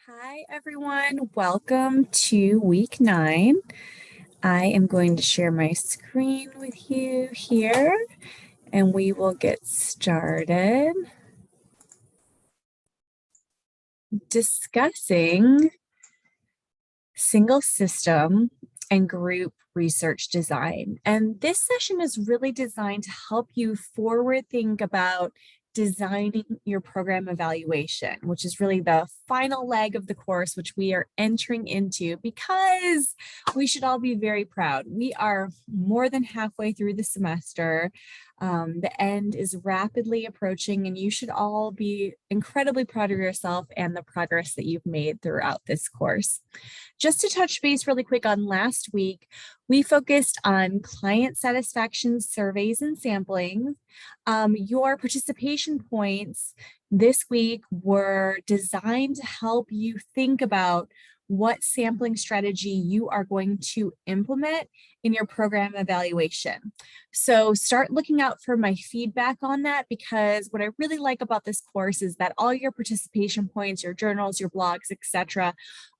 Hi, everyone. Welcome to week 9. I am going to share my screen with you here, and we will get started discussing single system and group research design. And this session is really designed to help you forward think about designing your program evaluation, which is really the final leg of the course, which we are entering into because we should all be very proud. We are more than halfway through the semester. The end is rapidly approaching, and you should all be incredibly proud of yourself and the progress that you've made throughout this course. Just to touch base really quick on last week, we focused on client satisfaction surveys and sampling. Your participation points this week were designed to help you think about what sampling strategy you are going to implement in your program evaluation. So start looking out for my feedback on that, because what I really like about this course is that all your participation points, your journals, your blogs, etc.,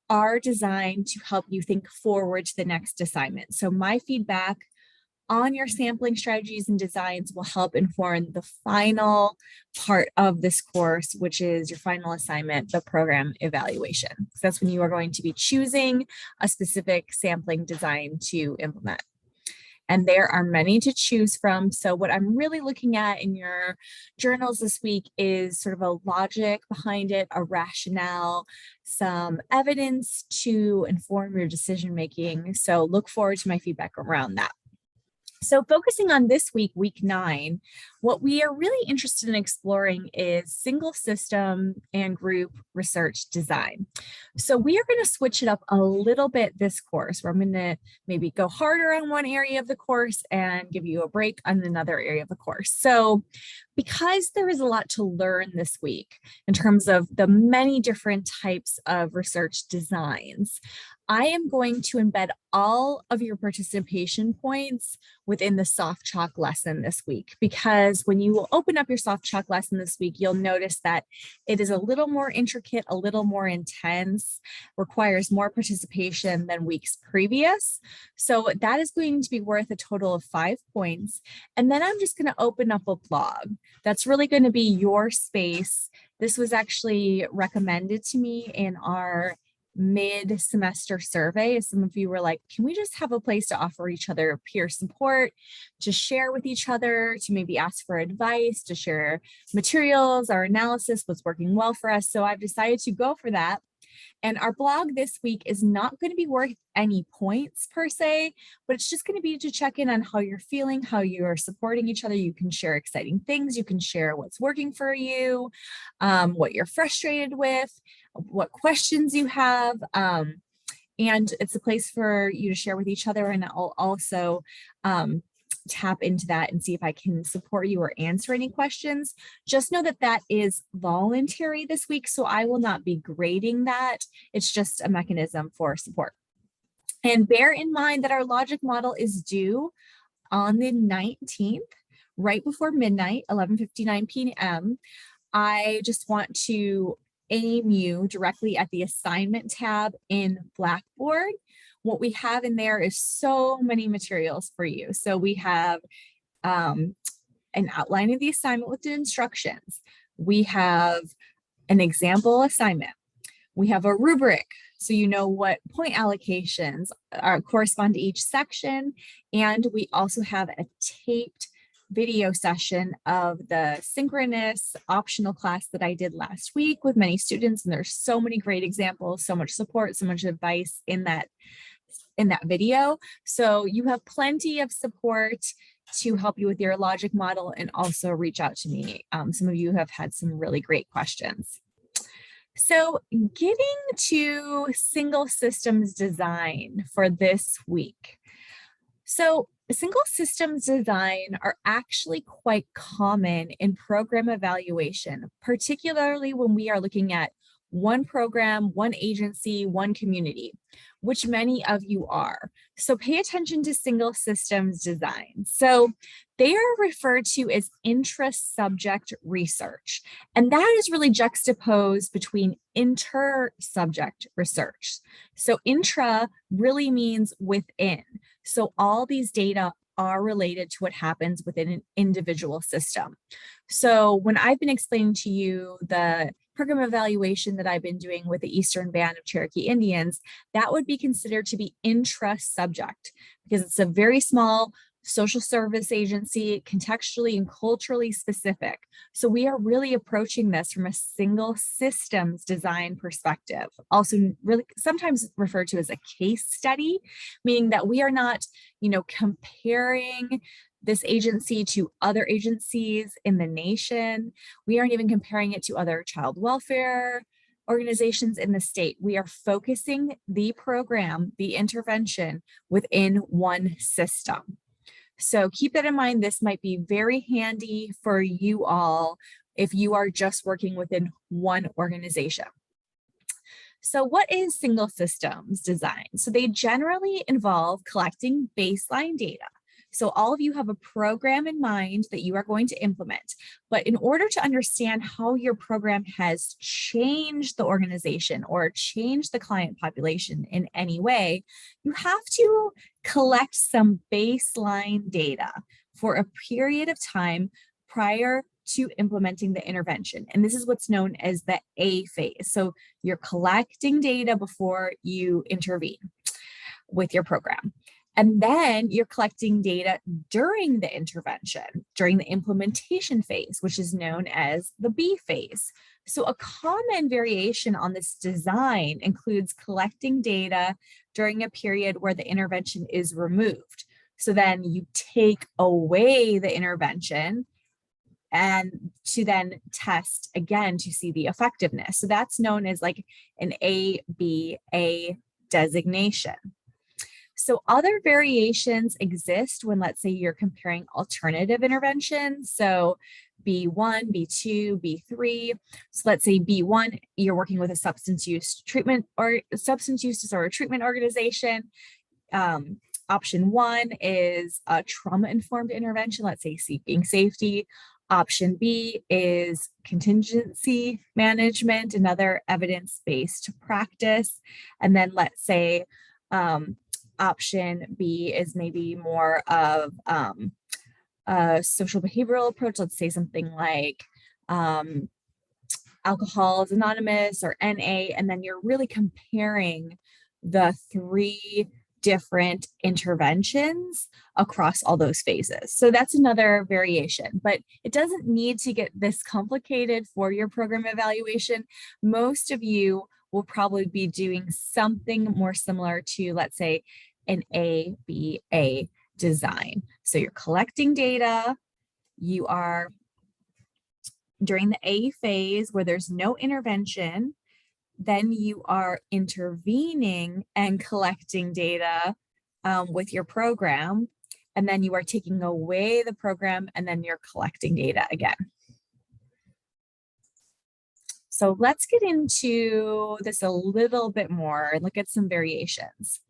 are designed to help you think forward to the next assignment. So my feedback on your sampling strategies and designs will help inform the final part of this course, which is your final assignment, the program evaluation. So that's when you are going to be choosing a specific sampling design to implement. And there are many to choose from. So what I'm really looking at in your journals this week is sort of a logic behind it, a rationale, some evidence to inform your decision making. So look forward to my feedback around that. So focusing on this week, week 9, what we are really interested in exploring is single system and group research design. So we are going to switch it up a little bit this course, where I'm going to maybe go harder on one area of the course and give you a break on another area of the course. So because there is a lot to learn this week in terms of the many different types of research designs, I am going to embed all of your participation points within the soft chalk lesson this week, because when you will open up your soft chalk lesson this week, you'll notice that it is a little more intricate, a little more intense, requires more participation than weeks previous. So that is going to be worth a total of 5 points. And then I'm just going to open up a blog. That's really going to be your space. This was actually recommended to me in our mid-semester survey. Some of you were like, can we just have a place to offer each other peer support, to share with each other, to maybe ask for advice, to share materials, our analysis was working well for us. So I've decided to go for that. And our blog this week is not going to be worth any points per se, but it's just going to be to check in on how you're feeling, how you're supporting each other. You can share exciting things. You can share what's working for you, what you're frustrated with, what questions you have. And it's a place for you to share with each other. And I'll also tap into that and see if I can support you or answer any questions. Just know that that is voluntary this week, so I will not be grading that. It's just a mechanism for support. And bear in mind that our logic model is due on the 19th, right before midnight, 11:59 p.m. I just want to aim you directly at the assignment tab in Blackboard. What we have in there is so many materials for you. So we have an outline of the assignment with the instructions. We have an example assignment. We have a rubric, so you know what point allocations correspond to each section. And we also have a taped video session of the synchronous optional class that I did last week with many students. And there's so many great examples, so much support, so much advice in that video. So you have plenty of support to help you with your logic model, and also reach out to me. Some of you have had some really great questions. So getting to single systems design for this week. So single systems design are actually quite common in program evaluation, particularly when we are looking at one program, one agency, one community, which many of you are. So pay attention to single systems design. So they are referred to as intra-subject research, and that is really juxtaposed between inter-subject research. So intra really means within. So all these data are related to what happens within an individual system. So when I've been explaining to you the program evaluation that I've been doing with the Eastern Band of Cherokee Indians, that would be considered to be intra-subject because it's a very small social service agency, contextually and culturally specific. So we are really approaching this from a single systems design perspective, also really sometimes referred to as a case study, meaning that we are not, comparing this agency to other agencies in the nation. We aren't even comparing it to other child welfare organizations in the state. We are focusing the program, the intervention within one system. So keep that in mind. This might be very handy for you all if you are just working within one organization. So what is single systems design? So they generally involve collecting baseline data. So all of you have a program in mind that you are going to implement, but in order to understand how your program has changed the organization or changed the client population in any way, you have to collect some baseline data for a period of time prior to implementing the intervention. And this is what's known as the A phase. So you're collecting data before you intervene with your program. And then you're collecting data during the intervention, during the implementation phase, which is known as the B phase. So a common variation on this design includes collecting data during a period where the intervention is removed. So then you take away the intervention and to then test again to see the effectiveness. So that's known as like an ABA designation. So other variations exist when, let's say, you're comparing alternative interventions. So B1, B2, B3. So let's say B1, you're working with a substance use treatment or substance use disorder treatment organization. Option 1 is a trauma-informed intervention, let's say seeking safety. Option B is contingency management, another evidence-based practice. And then let's say option B is maybe more of a social behavioral approach. Let's say something like Alcoholics Anonymous or NA, and then you're really comparing the 3 different interventions across all those phases. So that's another variation, but it doesn't need to get this complicated for your program evaluation. Most of you will probably be doing something more similar to, let's say, an ABA design. So you're collecting data, you are during the A phase where there's no intervention, then you are intervening and collecting data with your program, and then you are taking away the program and then you're collecting data again. So let's get into this a little bit more and look at some variations.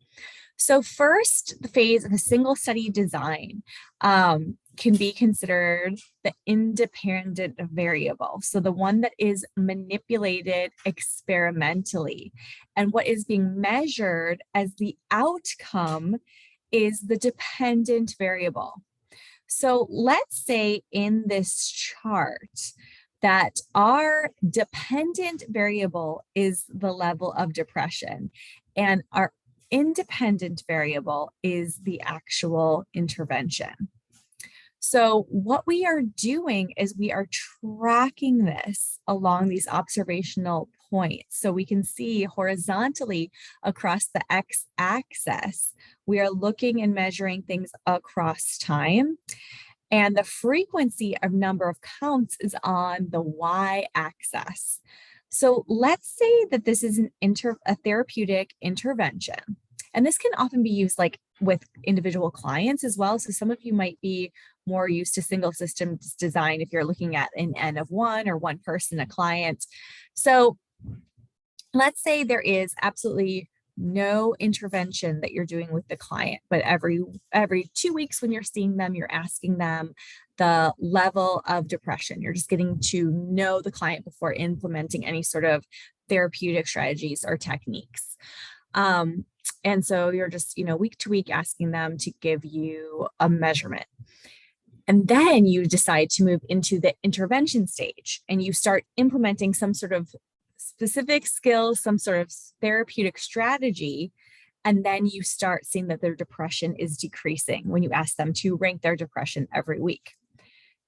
So first, the phase of a single study design can be considered the independent variable. So the one that is manipulated experimentally. And what is being measured as the outcome is the dependent variable. So let's say in this chart that our dependent variable is the level of depression and our independent variable is the actual intervention. So what we are doing is we are tracking this along these observational points. So we can see horizontally across the x-axis, we are looking and measuring things across time. And the frequency of number of counts is on the y-axis. So let's say that this is a therapeutic intervention. And this can often be used like with individual clients as well. So some of you might be more used to single systems design if you're looking at an N of 1 or one person, a client. So let's say there is absolutely no intervention that you're doing with the client, but every 2 weeks when you're seeing them, you're asking them the level of depression. You're just getting to know the client before implementing any sort of therapeutic strategies or techniques. And so you're just, week to week asking them to give you a measurement. And then you decide to move into the intervention stage and you start implementing some sort of specific skills, some sort of therapeutic strategy. And then you start seeing that their depression is decreasing when you ask them to rank their depression every week.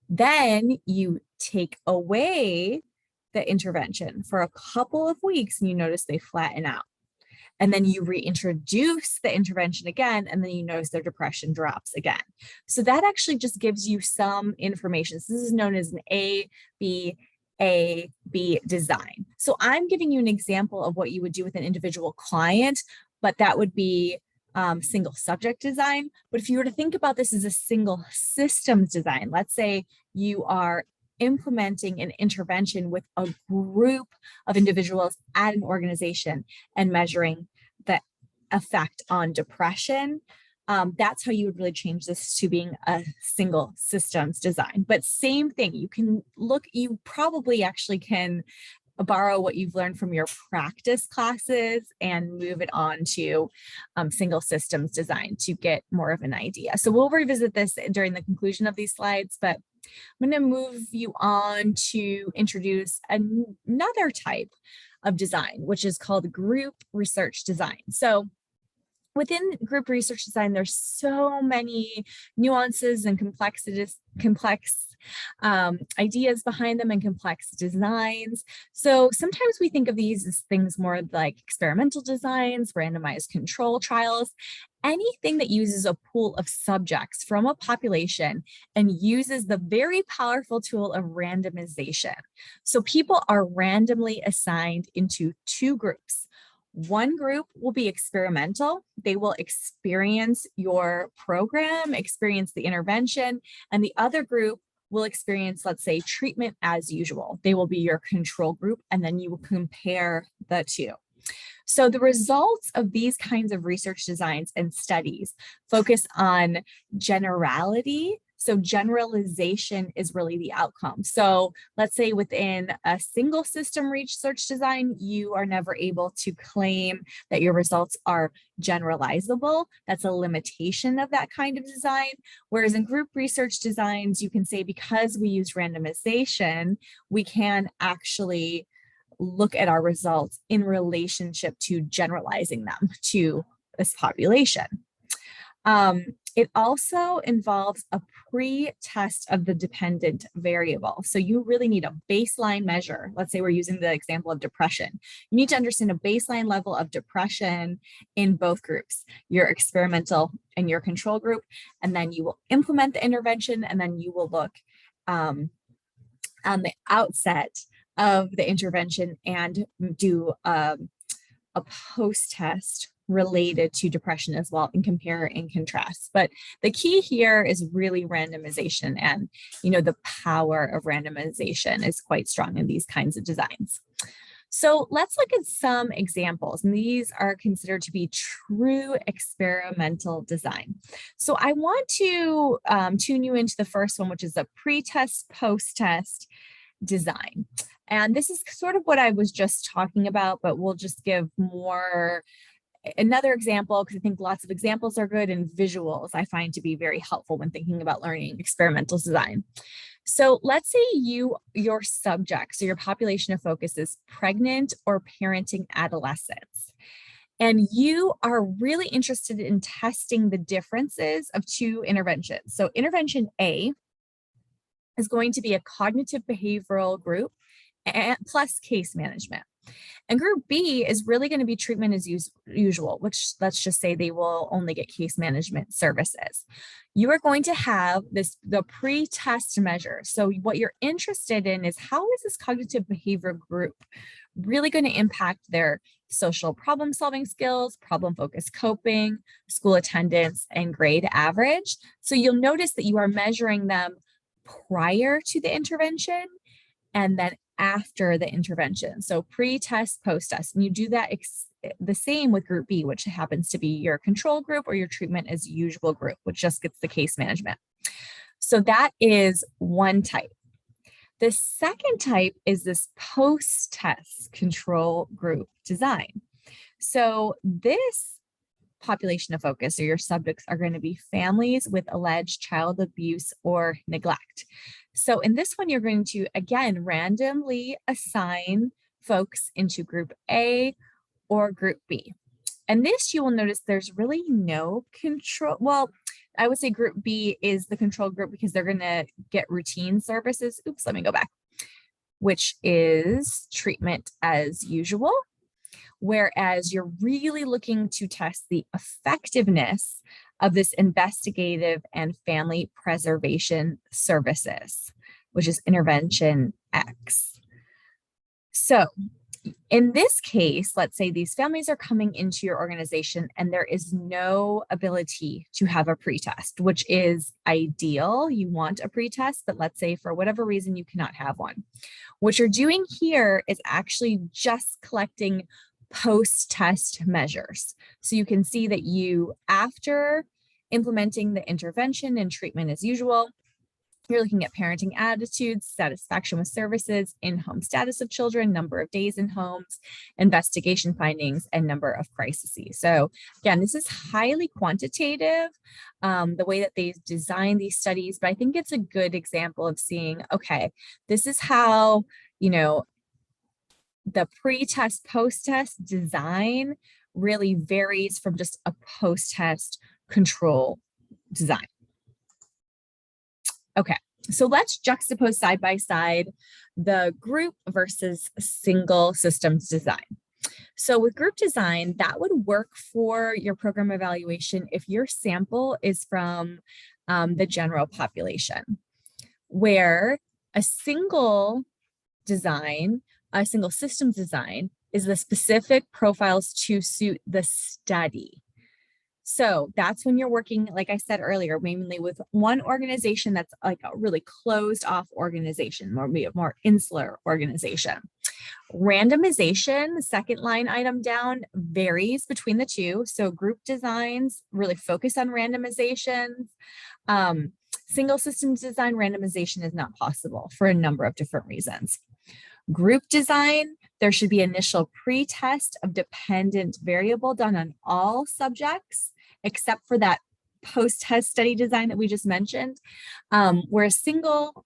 Then you take away the intervention for a couple of weeks and you notice they flatten out. And then you reintroduce the intervention again, and then you notice their depression drops again. So that actually just gives you some information. So this is known as an A, B design. So I'm giving you an example of what you would do with an individual client, but that would be single subject design. But if you were to think about this as a single systems design, let's say you are implementing an intervention with a group of individuals at an organization and measuring the effect on depression. That's how you would really change this to being a single systems design. But same thing, you probably actually can borrow what you've learned from your practice classes and move it on to single systems design to get more of an idea. So we'll revisit this during the conclusion of these slides, but I'm going to move you on to introduce another type of design, which is called group research design. So within group research design, there's so many nuances and complex ideas behind them and complex designs. So sometimes we think of these as things more like experimental designs, randomized control trials, anything that uses a pool of subjects from a population and uses the very powerful tool of randomization. So people are randomly assigned into two groups. One group will be experimental. They will experience your program, experience the intervention, and the other group will experience, let's say, treatment as usual. They will be your control group, and then you will compare the two. So the results of these kinds of research designs and studies focus on generality. So generalization is really the outcome. So let's say within a single system research design, you are never able to claim that your results are generalizable. That's a limitation of that kind of design. Whereas in group research designs, you can say because we use randomization, we can actually look at our results in relationship to generalizing them to this population. It also involves a pre-test of the dependent variable. So you really need a baseline measure. Let's say we're using the example of depression. You need to understand a baseline level of depression in both groups, your experimental and your control group, and then you will implement the intervention, and then you will look on the outset of the intervention and do a post-test related to depression as well, and compare and contrast. But the key here is really randomization, and the power of randomization is quite strong in these kinds of designs. So let's look at some examples, and these are considered to be true experimental design. So I want to tune you into the first one, which is a pre-test, post-test design. And this is sort of what I was just talking about, but we'll just give another example, because I think lots of examples are good, and visuals I find to be very helpful when thinking about learning experimental design. So let's say your subject, so your population of focus is pregnant or parenting adolescents. And you are really interested in testing the differences of two interventions. So intervention A is going to be a cognitive behavioral group plus case management. And group B is really going to be treatment as usual, which let's just say they will only get case management services. You are going to have the pre-test measure. So what you're interested in is, how is this cognitive behavior group really going to impact their social problem solving skills, problem focused coping, school attendance, and grade average. So you'll notice that you are measuring them prior to the intervention and then after the intervention. So pre-test, post-test, and you do that the same with group B, which happens to be your control group or your treatment as usual group, which just gets the case management. So that is one type. The second type is this post-test control group design. So this population of focus, or your subjects, are going to be families with alleged child abuse or neglect. So in this one, you're going to, again, randomly assign folks into group A or group B. And this, you will notice there's really no control. Well, I would say group B is the control group because they're going to get routine services. Oops, let me go back, which is treatment as usual. Whereas you're really looking to test the effectiveness of this investigative and family preservation services, which is intervention X. So in this case, let's say these families are coming into your organization and there is no ability to have a pretest, which is ideal. You want a pretest, but let's say for whatever reason you cannot have one. What you're doing here is actually just collecting post-test measures. So you can see that you, after implementing the intervention and treatment as usual, you're looking at parenting attitudes, satisfaction with services, in-home status of children, number of days in homes, investigation findings, and number of crises. So again, this is highly quantitative, the way that they design these studies, but I think it's a good example of seeing, okay, this is how, the pre-test, post-test design really varies from just a post-test control design. Okay, so let's juxtapose side by side the group versus single systems design. So with group design, that would work for your program evaluation if your sample is from the general population, where a single systems design is the specific profiles to suit the study. So that's when you're working, like I said earlier, mainly with one organization that's like a really closed off organization, more insular organization. Randomization, the second line item down, varies between the two. So group designs really focus on randomizations. Single systems design randomization is not possible for a number of different reasons. Group design, there should be initial pre-test of dependent variable done on all subjects, except for that post-test study design that we just mentioned. Whereas single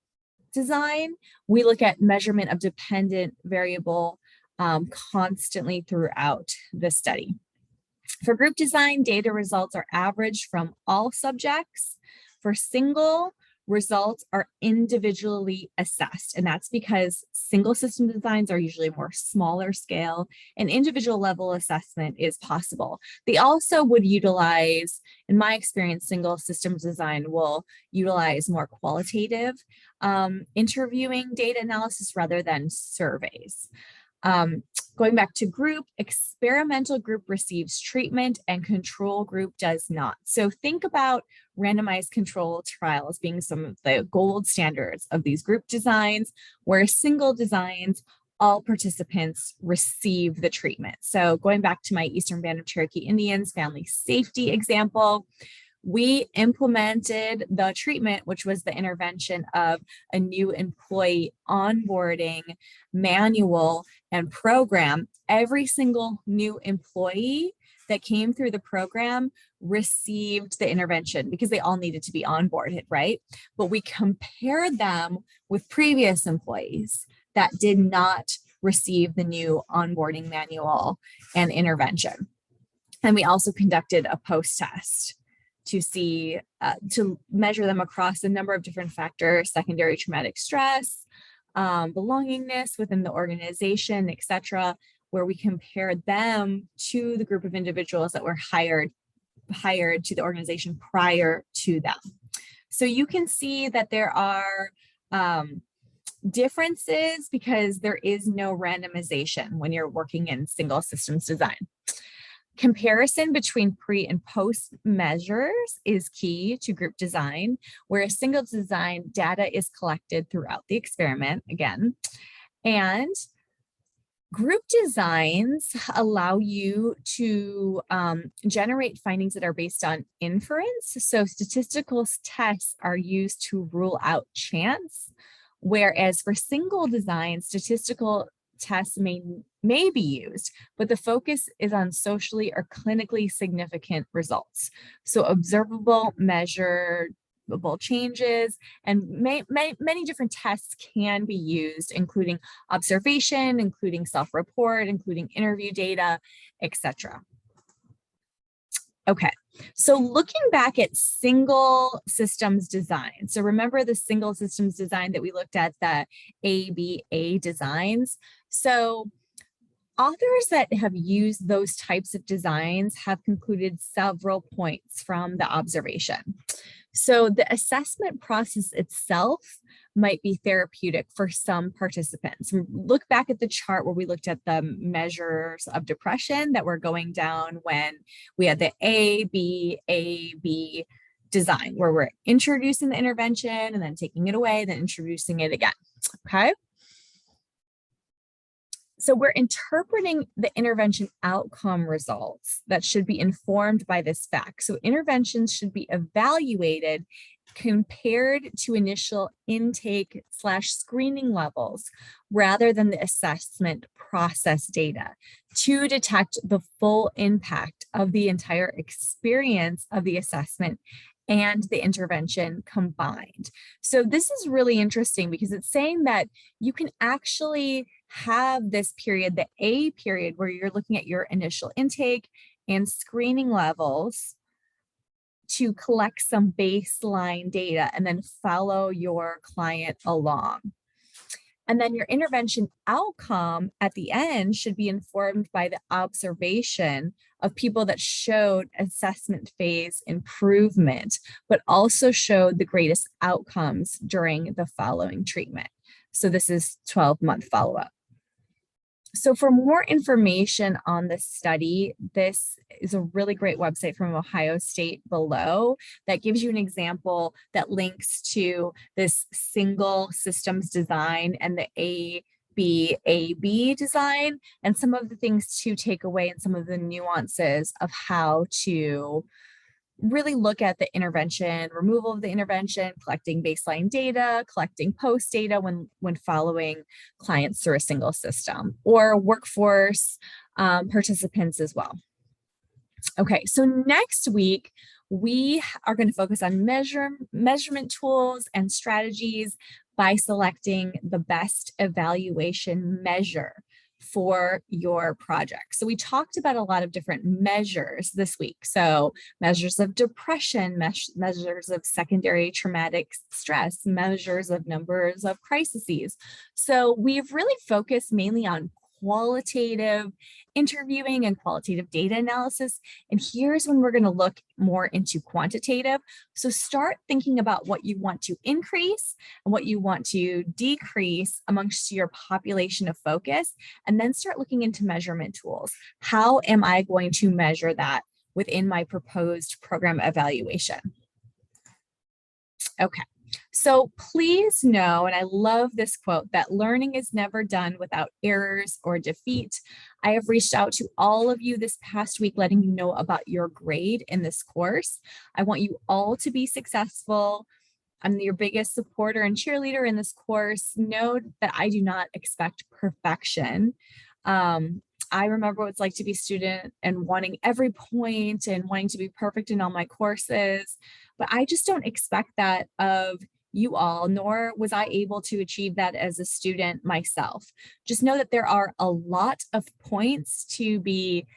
design, we look at measurement of dependent variable constantly throughout the study. For group design, data results are averaged from all subjects. For single, results are individually assessed, and that's because single system designs are usually more smaller scale and individual level assessment is possible. They also would utilize, in my experience, single systems design will utilize more qualitative interviewing data analysis rather than surveys. Going back to group, experimental group receives treatment and control group does not. So think about randomized control trials being some of the gold standards of these group designs, where single designs, all participants receive the treatment. So going back to my Eastern Band of Cherokee Indians family safety example, we implemented the treatment, which was the intervention of a new employee onboarding manual and program. Every single new employee that came through the program received the intervention because they all needed to be onboarded, right? But we compared them with previous employees that did not receive the new onboarding manual and intervention. And we also conducted a post-test to see, to measure them across a number of different factors: secondary traumatic stress, belongingness within the organization, etc., where we compared them to the group of individuals that were hired to the organization prior to them. So you can see that there are differences because there is no randomization when you're working in single systems design. Comparison between pre and post measures is key to group design, whereas single design data is collected throughout the experiment again. And group designs allow you to generate findings that are based on inference. So statistical tests are used to rule out chance, whereas for single design, statistical tests may be used, but the focus is on socially or clinically significant results. So observable, measured, changes, and many different tests can be used, including observation, including self-report, including interview data, etc. Okay, so looking back at single systems design. So remember the single systems design that we looked at, the ABA designs. So authors that have used those types of designs have concluded several points from the observation. So the assessment process itself might be therapeutic for some participants. Look back at the chart where we looked at the measures of depression that were going down when we had the A, B design, where we're introducing the intervention and then taking it away, then introducing it again, okay? So we're interpreting the intervention outcome results that should be informed by this fact. So interventions should be evaluated compared to initial intake / screening levels rather than the assessment process data to detect the full impact of the entire experience of the assessment and the intervention combined. So this is really interesting because it's saying that you can actually have this period, the A period, where you're looking at your initial intake and screening levels to collect some baseline data and then follow your client along. And then your intervention outcome at the end should be informed by the observation of people that showed assessment phase improvement, but also showed the greatest outcomes during the following treatment. So this is 12-month follow-up. So for more information on this study, this is a really great website from Ohio State below that gives you an example that links to this single systems design and the ABAB design and some of the things to take away and some of the nuances of how to really look at the intervention, removal of the intervention, collecting baseline data, collecting post data when following clients through a single system, or workforce participants as well. Okay, so next week, we are going to focus on measurement tools and strategies by selecting the best evaluation measure for your project. So we talked about a lot of different measures this week. So measures of depression, measures of secondary traumatic stress, measures of numbers of crises. So we've really focused mainly on qualitative interviewing and qualitative data analysis. And here's when we're going to look more into quantitative. So start thinking about what you want to increase and what you want to decrease amongst your population of focus, and then start looking into measurement tools. How am I going to measure that within my proposed program evaluation? Okay. So please know, and I love this quote, that learning is never done without errors or defeat. I have reached out to all of you this past week, letting you know about your grade in this course. I want you all to be successful. I'm your biggest supporter and cheerleader in this course. Know that I do not expect perfection. I remember what it's like to be a student and wanting every point and wanting to be perfect in all my courses, but I just don't expect that of you all, nor was I able to achieve that as a student myself. Just know that there are a lot of points to be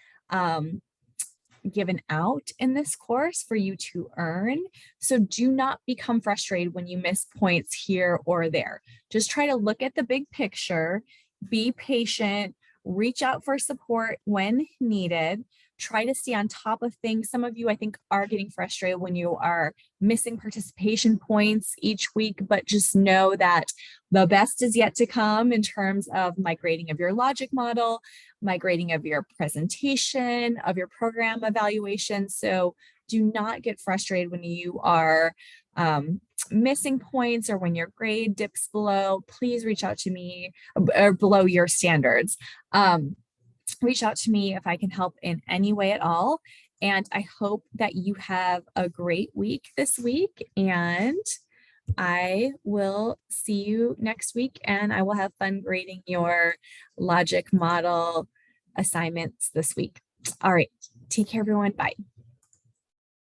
given out in this course for you to earn. So do not become frustrated when you miss points here or there. Just try to look at the big picture, be patient, reach out for support when needed, try to stay on top of things. Some of you, I think, are getting frustrated when you are missing participation points each week, but just know that the best is yet to come in terms of migrating of your logic model, migrating of your presentation, of your program evaluation. So Do not get frustrated when you are missing points or when your grade dips below. Please reach out to me or below your standards. Reach out to me if I can help in any way at all. And I hope that you have a great week this week. And I will see you next week, and I will have fun grading your logic model assignments this week. All right. Take care, everyone. Bye.